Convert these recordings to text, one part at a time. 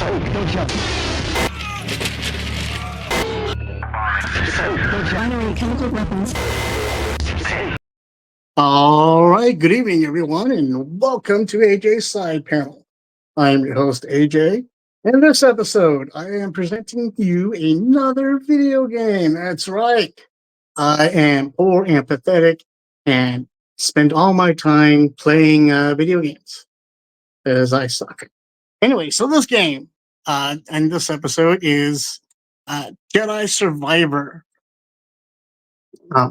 Don't jump. Binary chemical weapons. All right, good evening, everyone, and welcome to AJ's Side Panel. I am your host, AJ, and in this episode, I am presenting to you another video game. That's right. I am poor and pathetic and spend all my time playing video games as I suck. Anyway, so this game and this episode is Jedi Survivor.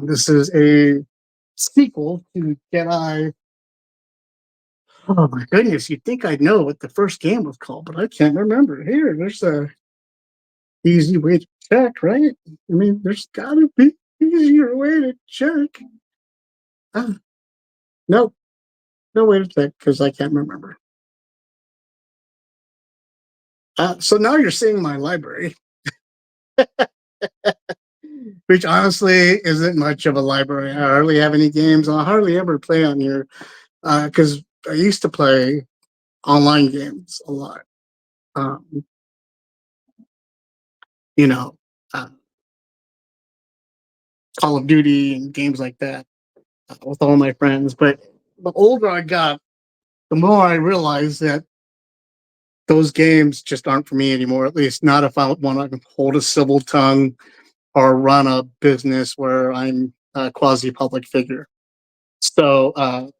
This is a sequel to Jedi. Oh my goodness, you'd think I'd know what the first game was called, but I can't remember. Here, there's a easy way to check, right? I mean, there's gotta be easier way to check. No, no way to check because I can't remember. So now you're seeing my library, which honestly isn't much of a library. I hardly have any games. I hardly ever play on here because I used to play online games a lot. Um, you know, uh, Call of Duty and games like that with all my friends. But the older I got, the more I realized that those games just aren't for me anymore. At least not if I want to hold a civil tongue or run a business where I'm a quasi public figure. So,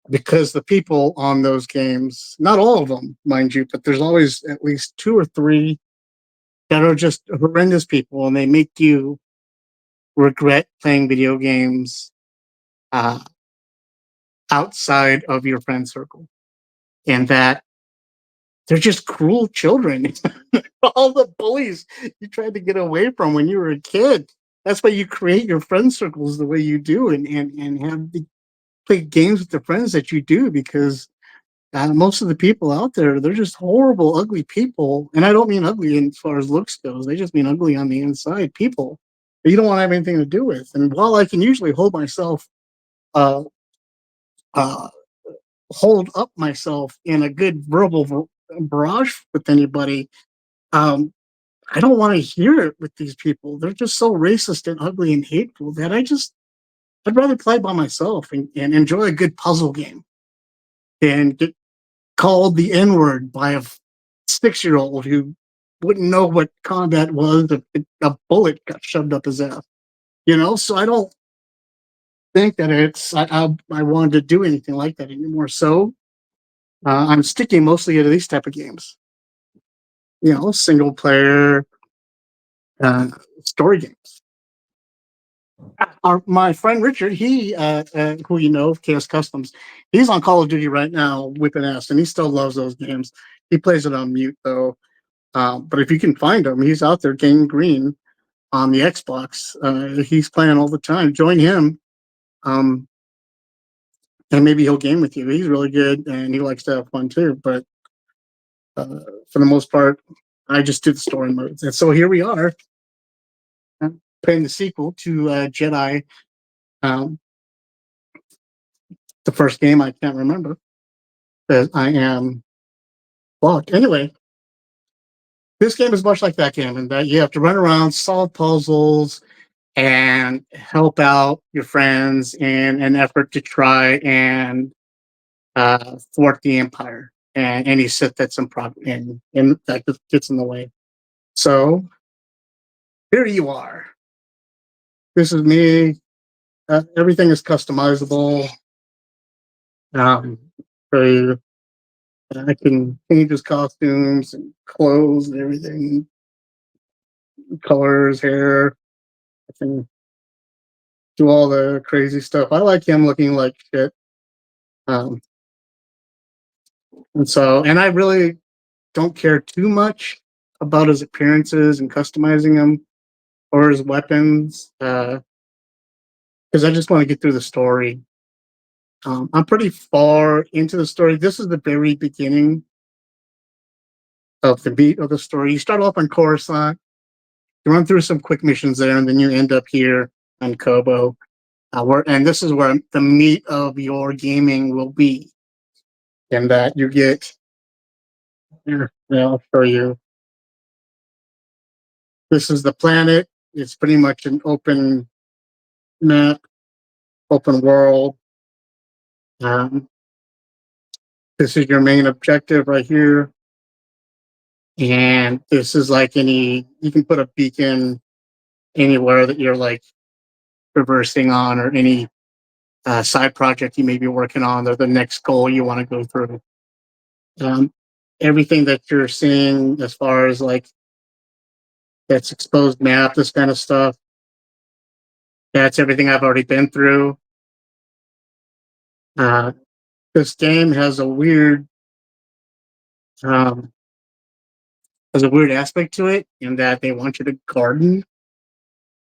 because the people on those games, not all of them, mind you, but there's always at least two or three that are just horrendous people, and they make you regret playing video games uh, outside of your friend circle, and that they're just cruel children. All the bullies you tried to get away from when you were a kid. That's why you create your friend circles the way you do, and have the play games with the friends that you do, because most of the people out there, they're just horrible, ugly people. And I don't mean ugly as far as looks goes. They just mean ugly on the inside people that you don't want to have anything to do with. And while I can usually uh, uh, hold up myself in a good verbal barrage with anybody, um, I don't want to hear it with these people. They're just so racist and ugly and hateful that I'd rather play by myself and enjoy a good puzzle game than get called the N word by a 6-year-old who wouldn't know what combat was if a bullet got shoved up his ass. So I don't think that I wanted to do anything like that anymore. So I'm sticking mostly to these type of games. Single player uh, story games. My friend Richard, who of Chaos Customs, he's on Call of Duty right now, whipping ass, and he still loves those games. He plays it on mute though. But if you can find him, he's out there getting green on the Xbox. He's playing all the time. Join him, um, and maybe he'll game with you. He's really good, and he likes to have fun too. But for the most part, I just do the story modes. And so here we are, playing the sequel to Jedi. Um, the first game I can't remember because I am blocked. Anyway, this game is much like that game in that you have to run around, solve puzzles, and help out your friends in an effort to try and thwart the empire and any Sith that's in that gets in the way. So here you are. This is me. Everything is customizable. Um, so I can change his costumes and clothes and everything, colors, hair. I can do all the crazy stuff. I like him looking like shit. Um, and I really don't care too much about his appearances and customizing him or his weapons, because I just want to get through the story. I'm pretty far into the story. This is the very beginning of the beat of the story. You start off on Coruscant, you run through some quick missions there, and then you end up here on Kobo. And this is where the meat of your gaming will be, and that you get Here, yeah, I'll show you. This is the planet. It's pretty much an open map, open world. Um, this is your main objective right here. And this is like you can put a beacon anywhere that you're like traversing on, or any side project you may be working on, or the next goal you want to go through. Um, Everything that you're seeing as far as like that's exposed map, this kind of stuff, that's everything I've already been through. Uh, this game um, has a weird aspect to it in that they want you to garden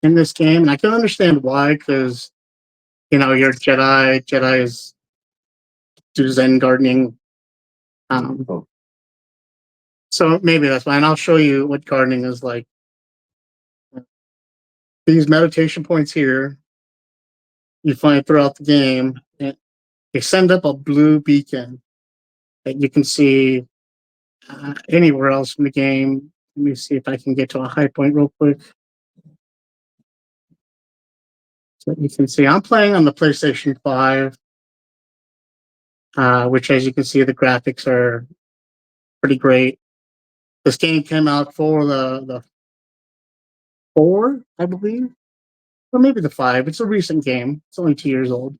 in this game, and I can understand why, because you're Jedi. Jedi's do Zen gardening, so maybe that's why. And I'll show you what gardening is like. These meditation points here you find throughout the game, and they send up a blue beacon that you can see anywhere else in the game. Let me see if I can get to a high point real quick. So you can see I'm playing on the PlayStation 5, which, as you can see, the graphics are pretty great. This game came out for the 4, I believe, or maybe the 5. It's a recent game. It's only 2 years old.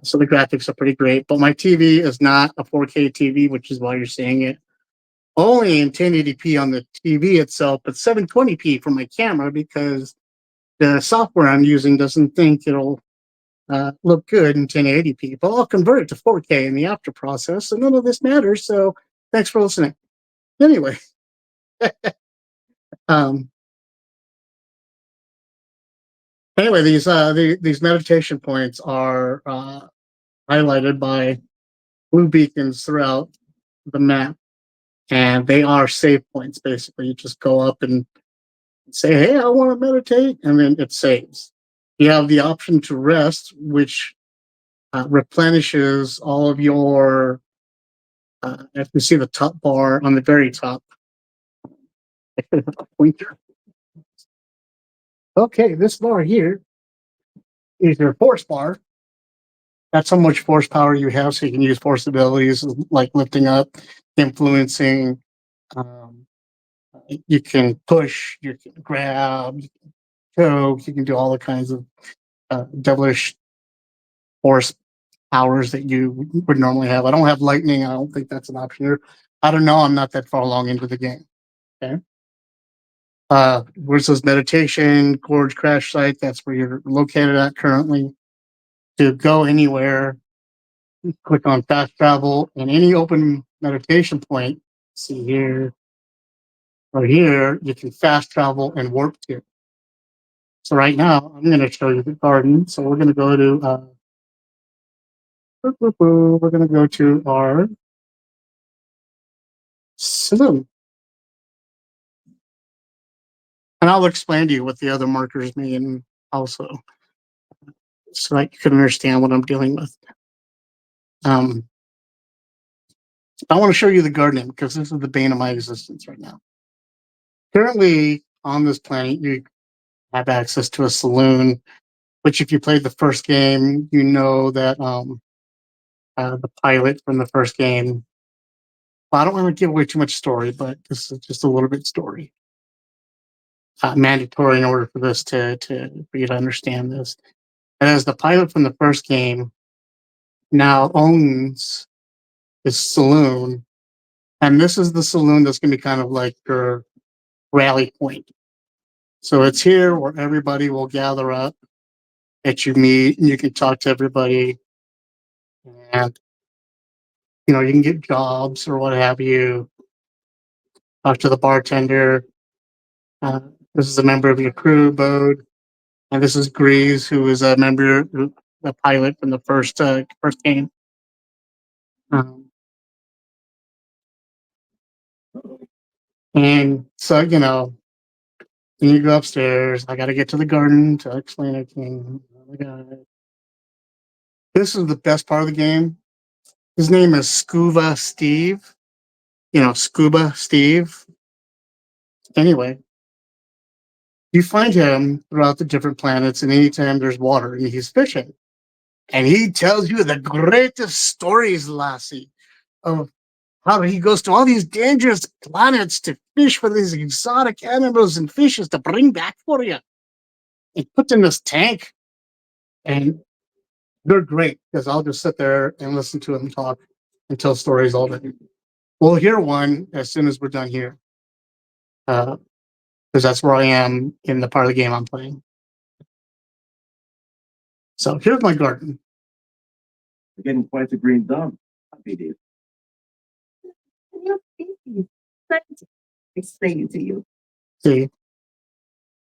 So the graphics are pretty great. But my TV is not a 4K TV, which is why you're seeing it only in 1080p on the TV itself, but 720p for my camera, because the software I'm using doesn't think it'll look good in 1080p. But I'll convert it to 4K in the after process, so none of this matters. So thanks for listening. Anyway, um, these meditation points are highlighted by blue beacons throughout the map, and they are save points. Basically, you just go up and say, "Hey, I want to meditate," and then it saves. You have the option to rest, which replenishes all of your. If you see the top bar on the very top, pointer. Okay, this bar here is your force bar. That's how much force power you have, so you can use force abilities like lifting up, influencing. Um, you can push, you can grab, you can choke, you can do all the kinds of devilish force powers that you would normally have. I don't have lightning. I don't think that's an option here. I don't know. I'm not that far along into the game. Okay. Where's this meditation gorge crash site? That's where you're located at currently. To go anywhere, click on fast travel, and any open meditation point. See here or here, you can fast travel and warp to. So right now, I'm going to show you the garden. So we're going to go to we're going to go to our saloon, and I'll explain to you what the other markers mean also, so that you can understand what I'm dealing with. Um, I want to show you the garden because this is the bane of my existence right now. Currently on this planet, you have access to a saloon, which if you played the first game, you know that the pilot from the first game. Well, I don't want to give away too much story, but this is just a little bit story. Mandatory in order for this for you to understand this. And as the pilot from the first game now owns this saloon, and this is the saloon that's going to be kind of like your rally point. So it's here where everybody will gather up that you meet, and you can talk to everybody, and you can get jobs or what have you. Talk to the bartender. Uh, this is a member of your crew, Bode, and this is Grease, who is a member, the pilot from the first game. Um, and so when you go upstairs, I got to get to the garden to explain everything. Oh my god, this is the best part of the game. His name is Scuba Steve. Scuba Steve. Anyway, you find him throughout the different planets, and anytime there's water, and he's fishing. And he tells you the greatest stories, Lassie, of how he goes to all these dangerous planets to fish for these exotic animals and fishes to bring back for you. And put in this tank. And they're great because I'll just sit there and listen to him talk and tell stories all day. We'll hear one as soon as we're done here. Because that's where I am in the part of the game I'm playing. So here's my garden. You're getting quite the green thumb. BD. Explaining to you. See?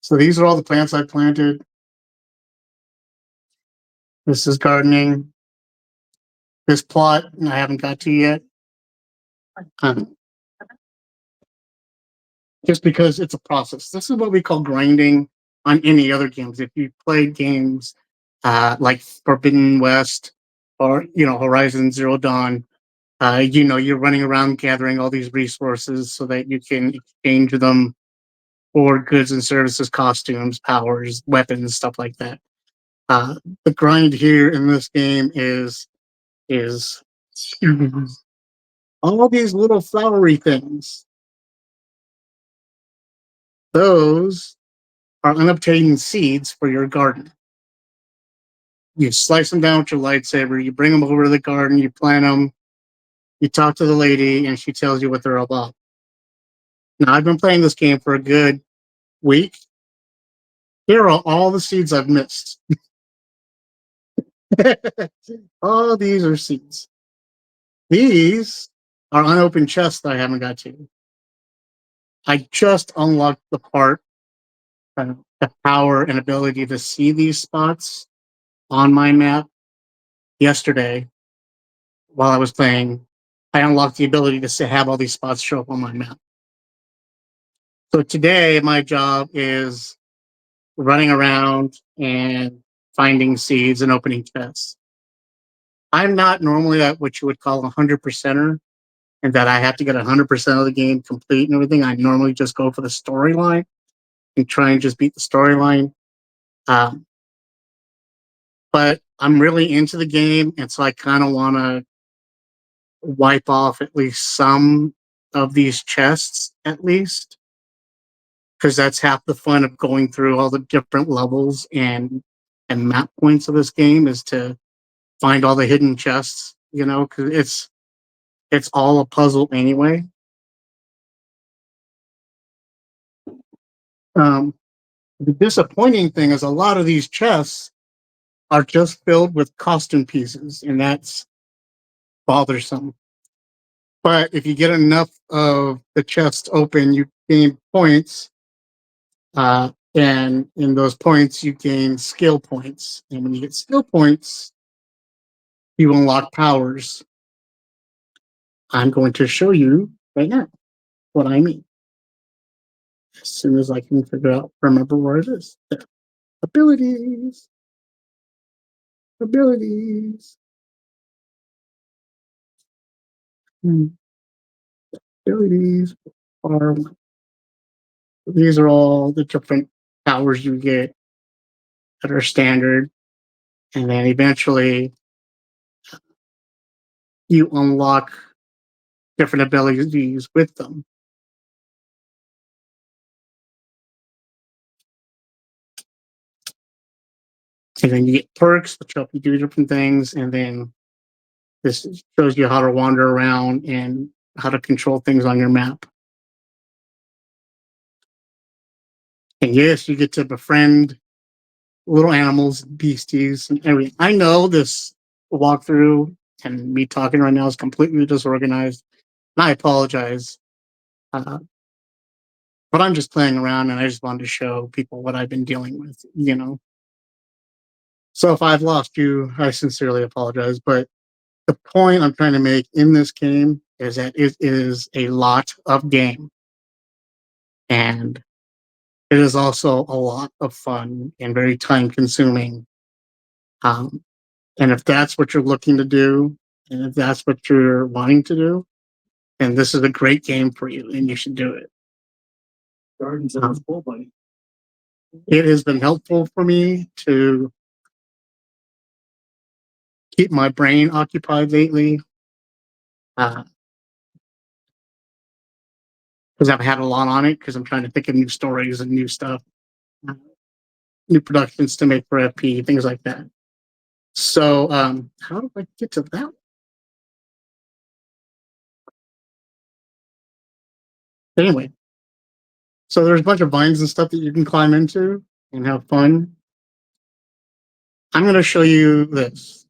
So these are all the plants I planted. This is gardening. This plot I haven't got to yet. Just because it's a process. This is what we call grinding on any other games. If you play games like Forbidden West or Horizon Zero Dawn, you're running around gathering all these resources so that you can exchange them for goods and services, costumes, powers, weapons, stuff like that. The grind here in this game is all these little flowery things. Those are unobtained seeds for your garden. You slice them down with your lightsaber, you bring them over to the garden, you plant them, you talk to the lady, and she tells you what they're about. Now, I've been playing this game for a good week. Here are all the seeds I've missed. All these are seeds. These are unopened chests that I haven't got to. I just unlocked the part, the power and ability to see these spots on my map yesterday while I was playing. I unlocked the ability to have all these spots show up on my map. So today, my job is running around and finding seeds and opening chests. I'm not normally at what you would call a 100%er, and that I have to get 100% of the game complete and everything. I normally just go for the storyline and try and just beat the storyline. But I'm really into the game, and so I kind of want to wipe off at least some of these chests, at least, because that's half the fun of going through all the different levels and map points of this game is to find all the hidden chests. Because it's all a puzzle anyway. The disappointing thing is a lot of these chests are just filled with costume pieces, and that's bothersome. But if you get enough of the chests open, you gain points, and in those points, you gain skill points. And when you get skill points, you unlock powers. I'm going to show you right now what I mean. As soon as I can remember where it is. There. Abilities. Abilities. Abilities are these are all the different powers you get that are standard, and then eventually you unlock different abilities with them. And then you get perks, which help you do different things, and then this shows you how to wander around and how to control things on your map. And yes, you get to befriend little animals, beasties, and everything. I know this walkthrough and me talking right now is completely disorganized, and I apologize. But I'm just playing around, and I just wanted to show people what I've been dealing with. So if I've lost you, I sincerely apologize. But the point I'm trying to make in this game is that it is a lot of game, and it is also a lot of fun and very time consuming. Um, and if that's what you're looking to do, and if that's what you're wanting to do, and this is a great game for you, and you should do it. Gardens of the full bunny. It has been helpful for me to keep my brain occupied lately, because I've had a lot on it, because I'm trying to think of new stories and new stuff, uh, new productions to make for FP, things like that. So, how do I get to that? Anyway, so there's a bunch of vines and stuff that you can climb into and have fun. I'm going to show you this.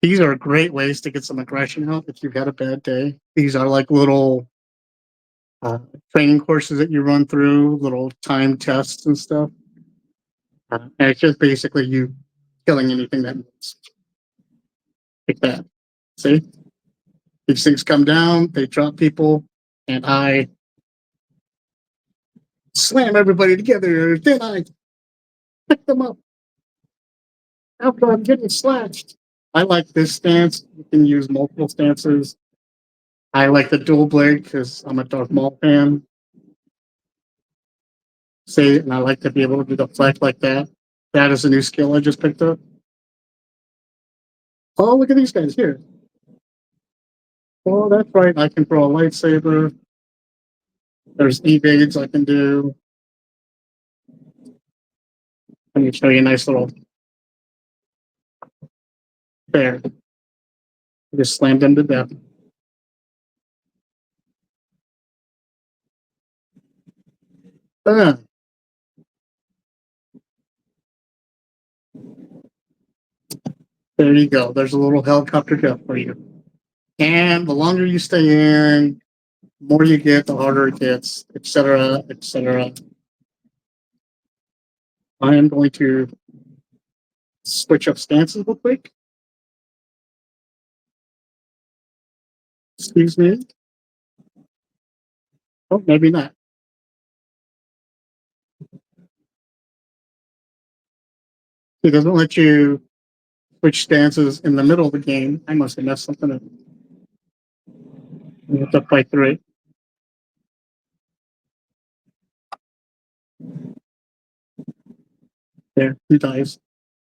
These are great ways to get some aggression out if you've had a bad day. These are like little training courses that you run through, little time tests and stuff. And it's just basically you killing anything that moves. Like that. See? These things come down, they drop people, and I slam everybody together. Then I pick them up after I'm getting slashed. I like this stance. You can use multiple stances. I like the dual blade because I'm a Darth Maul fan. See, and I like to be able to do the flex like that. That is a new skill I just picked up. Oh, look at these guys here. Oh, that's right. I can throw a lightsaber. There's evades I can do. Let me show you a nice little there. I just slammed him to death. Ah. There you go. There's a little helicopter death for you. And the longer you stay in, the more you get, the harder it gets, etc., etc. I am going to switch up stances real quick. Excuse me. Oh, maybe not. It doesn't let you switch stances in the middle of the game. I must have messed something up. You have to fight through it. There, he dies.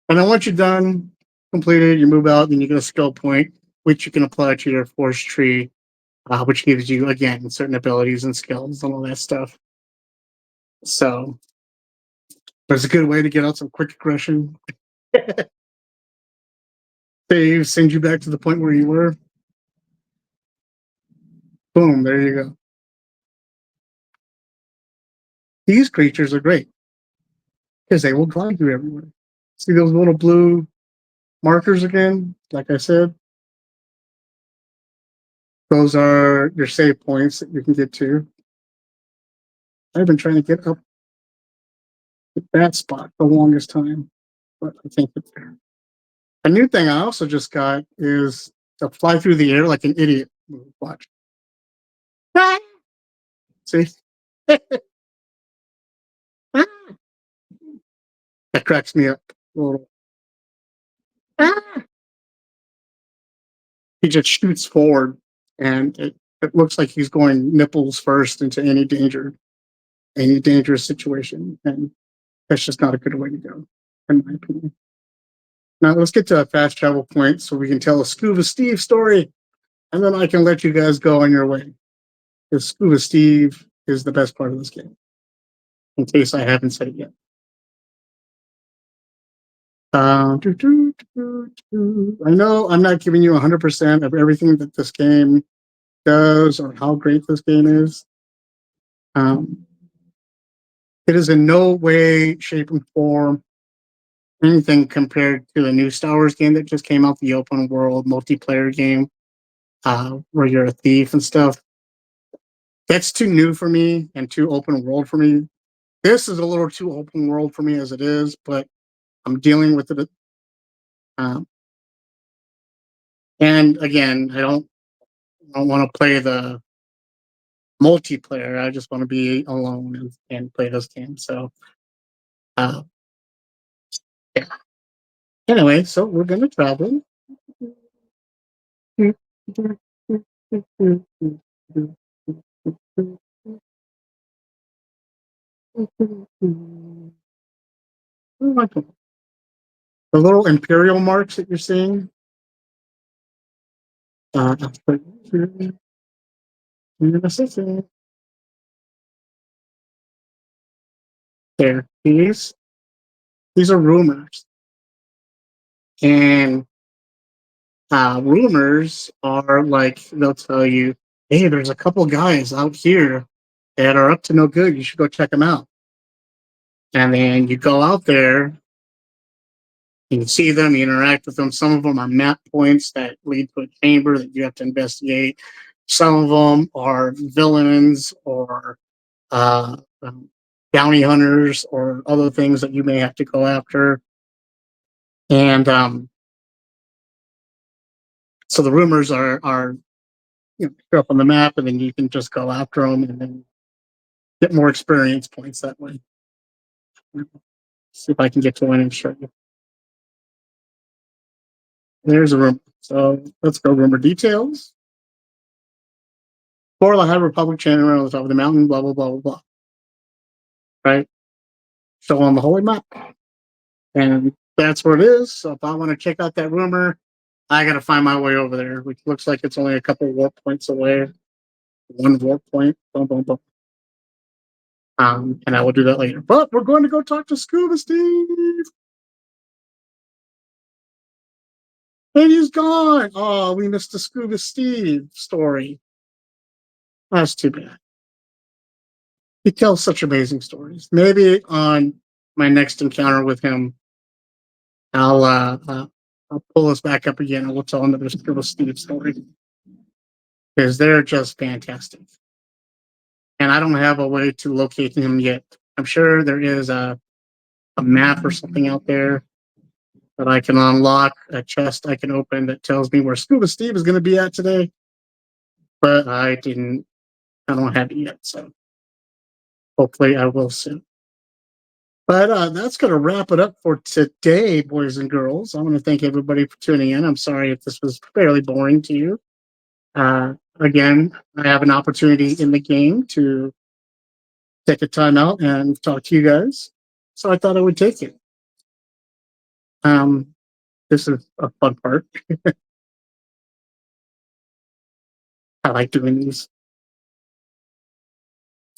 And then once you're done, completed, you move out, then you get a skill point, which you can apply to your force tree, which gives you, again, certain abilities and skills and all that stuff. So, there's a good way to get out some quick aggression. Save, send you back to the point where you were. Boom, there you go. These creatures are great because they will glide you everywhere. See those little blue markers again? Like I said, those are your save points that you can get to. I've been trying to get up at that spot the longest time, but I can't get there. A new thing I also just got is to fly through the air like an idiot. Watch. See? That cracks me up a little. He just shoots forward, and it looks like he's going nipples first into any danger, any dangerous situation, and that's just not a good way to go, in my opinion. Now let's get to a fast travel point so we can tell a Scuba Steve story, and then I can let you guys go on your way. Because Scuba Steve is the best part of this game, in case I haven't said it yet. I know I'm not giving you 100% of everything that this game does or how great this game is. It is in no way, shape, and form anything compared to the new Star Wars game that just came out, the open world multiplayer game, where you're a thief and stuff. That's too new for me and too open world for me. This is a little too open world for me as it is, but I'm dealing with it. And again, I don't want to play the multiplayer. I just want to be alone and play this game. So, yeah. Anyway, so we're gonna travel. The little imperial marks that you're seeing. Uh, there, these are rumors, and rumors are like they'll tell you, "Hey, there's a couple guys out here that are up to no good. You should go check them out." And then you go out there, you see them, you interact with them. Some of them are map points that lead to a chamber that you have to investigate. Some of them are villains or uh, um, bounty hunters or other things that you may have to go after. And so the rumors are show up on the map, and then you can just go after them and then get more experience points that way. See if I can get to one and show you. There's a rumor. So let's go rumor details. For the High Republic channel on the top of the mountain, blah, blah, blah, blah, blah. Right? Show on the holy map. And that's where it is. So if I want to check out that rumor, I got to find my way over there, which looks like it's only a couple warp points away. One warp point. Boom, boom, boom. And I will do that later. But we're going to go talk to Scuba Steve. And he's gone. Oh, we missed the Scuba Steve story. That's too bad. He tells such amazing stories. Maybe on my next encounter with him, I'll pull us back up again and we'll tell another Scuba Steve story. Because they're just fantastic. And I don't have a way to locate him yet. I'm sure there is a map or something out there that I can unlock, a chest I can open that tells me where Scuba Steve is going to be at today. But I don't have it yet. So hopefully I will soon. But that's going to wrap it up for today, boys and girls. I want to thank everybody for tuning in. I'm sorry if this was fairly boring to you. Again, I have an opportunity in the game to take a time out and talk to you guys. So I thought I would take it. This is a fun part. I like doing these.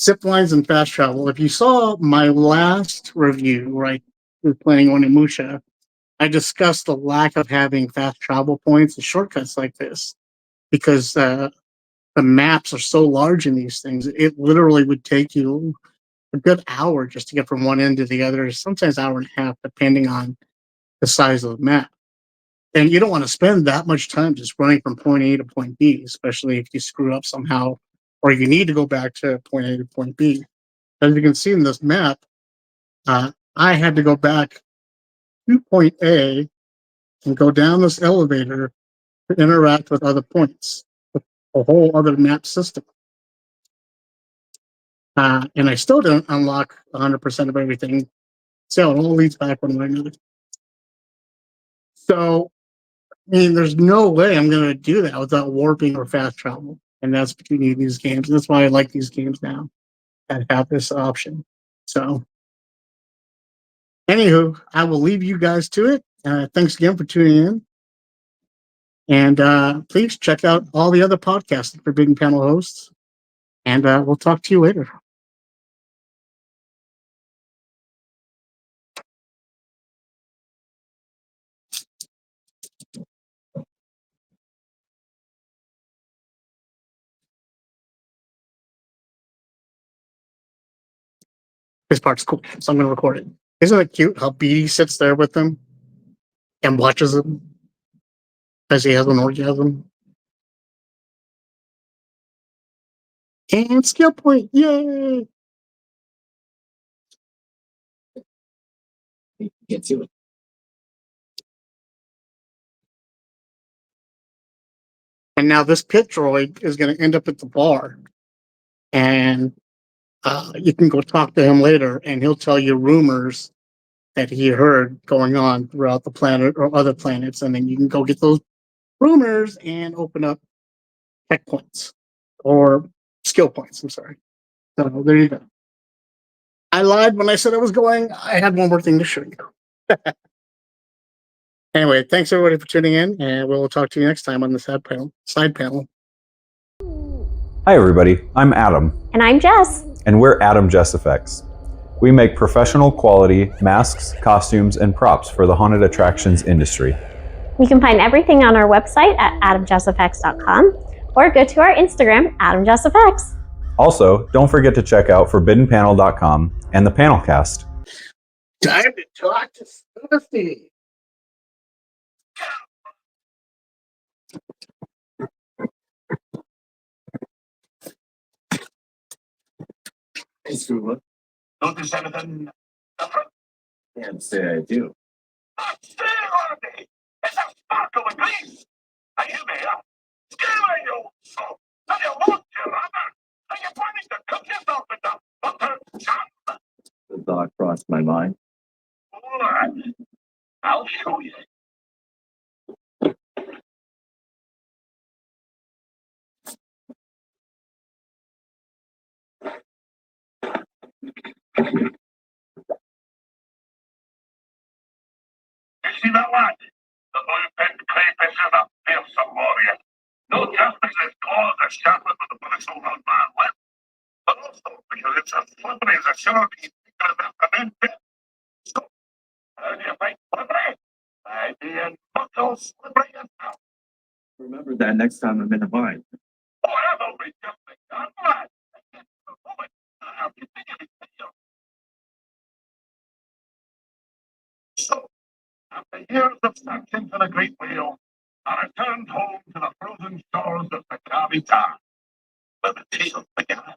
Zip lines and fast travel. If you saw my last review where I was playing on Onimusha, I discussed the lack of having fast travel points and shortcuts like this because the maps are so large in these things. It literally would take you a good hour just to get from one end to the other, sometimes an hour and a half, depending on the size of the map. And you don't want to spend that much time just running from point A to point B, especially if you screw up somehow or you need to go back to point A to point B. As you can see in this map, I had to go back to point A and go down this elevator to interact with other points, with a whole other map system. And I still don't unlock 100% of everything. So it all leads back one way or another. So, I mean, there's no way I'm going to do that without warping or fast travel. And that's what you need in these games. That's why I like these games now that have this option. So, anywho, I will leave you guys to it. Thanks again for tuning in. And please check out all the other podcasts for Forbidden Panel hosts. And we'll talk to you later. This part's cool, so I'm going to record it. Isn't it cute how Beatty sits there with them and watches them as he has an orgasm? And skill point, yay! Get to it. And now this pit droid is going to end up at the bar, and you can go talk to him later, and he'll tell you rumors that he heard going on throughout the planet or other planets, and then you can go get those rumors and open up tech points or skill points. I'm sorry. So there you go. I lied when I said I was going. I had one more thing to show you. Anyway, thanks everybody for tuning in, and we'll talk to you next time on the side panel. Hi everybody, I'm Adam. And I'm Jess. And we're Adam Jess Effects. We make professional quality masks, costumes, and props for the haunted attractions industry. You can find everything on our website at adamjesseffects.com or go to our Instagram, adamjesseffects. Also, don't forget to check out forbiddenpanel.com and the Panelcast. Time to talk to Sophie. Hey, Scuba. Notice anything different? Can't say I do. Stay on me! It's a sparkle of grease! Are you there? Scaring you! So, do you want your rubber? Are you planning to cook yourself with the butter jam? The thought crossed my mind. Alright, I'll show you. You see that lad? The blue-pinned crayfish is a fearsome warrior. Not just because his claws are sharpened with the bristle on my lip, but also because it's as slippery as a shark he's thinking about the men pit. So, how do you think slippery? By being muscle slippery yourself. Remember that next time I'm in a bind. Oh, I've already just begun, lad. I can't for a moment. I'll continue to video. So, after years of searching for the great whale, I returned home to the frozen shores of the Kavita, where the tales began.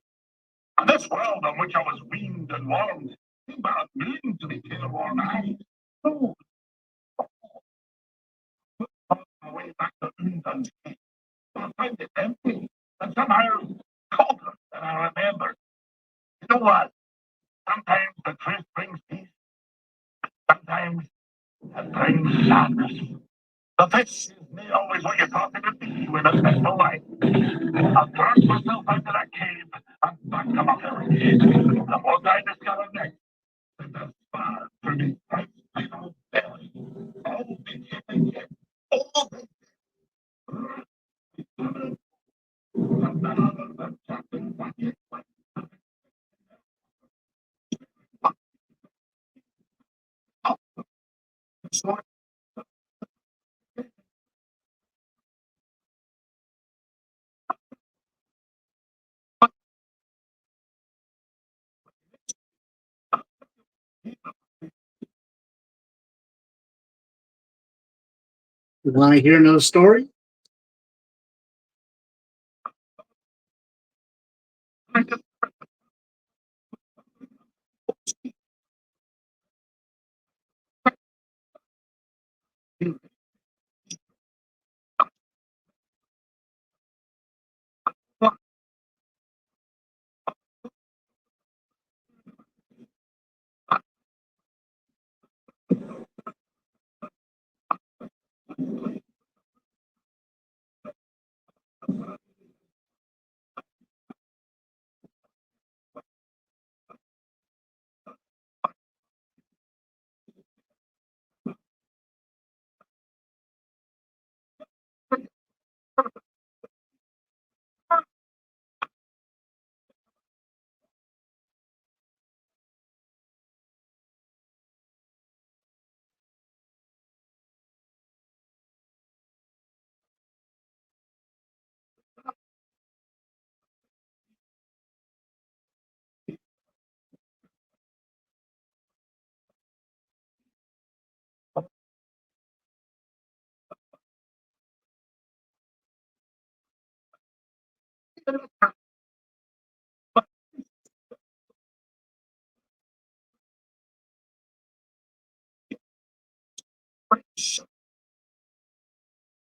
And this world on which I was weaned and warmed seemed but a moon to be careworn eyed. So, I found my way back to Undan's cave. I found it empty, and somehow colder than I remembered. You know what? Sometimes the truth brings peace. Sometimes it brings sadness. The fish is not always what you thought it would be when it's been no life. I turned myself out of that cave and back to my village. The what I discovered next is that far to me right little belly. All big chicken, all big chicken. And none other than Captain Bucket. So You want to hear another story? I just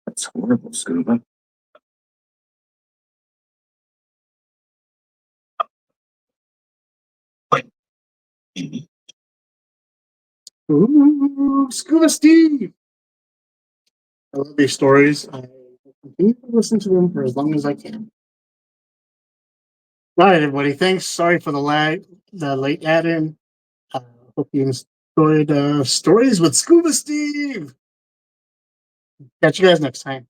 That's horrible, Scuba. Ooh, Scuba Steve. I love these stories. I continue to listen to them for as long as I can. All right, everybody. Thanks. Sorry for the late add-in. Hope you enjoyed Stories with Scuba Steve. Catch you guys next time.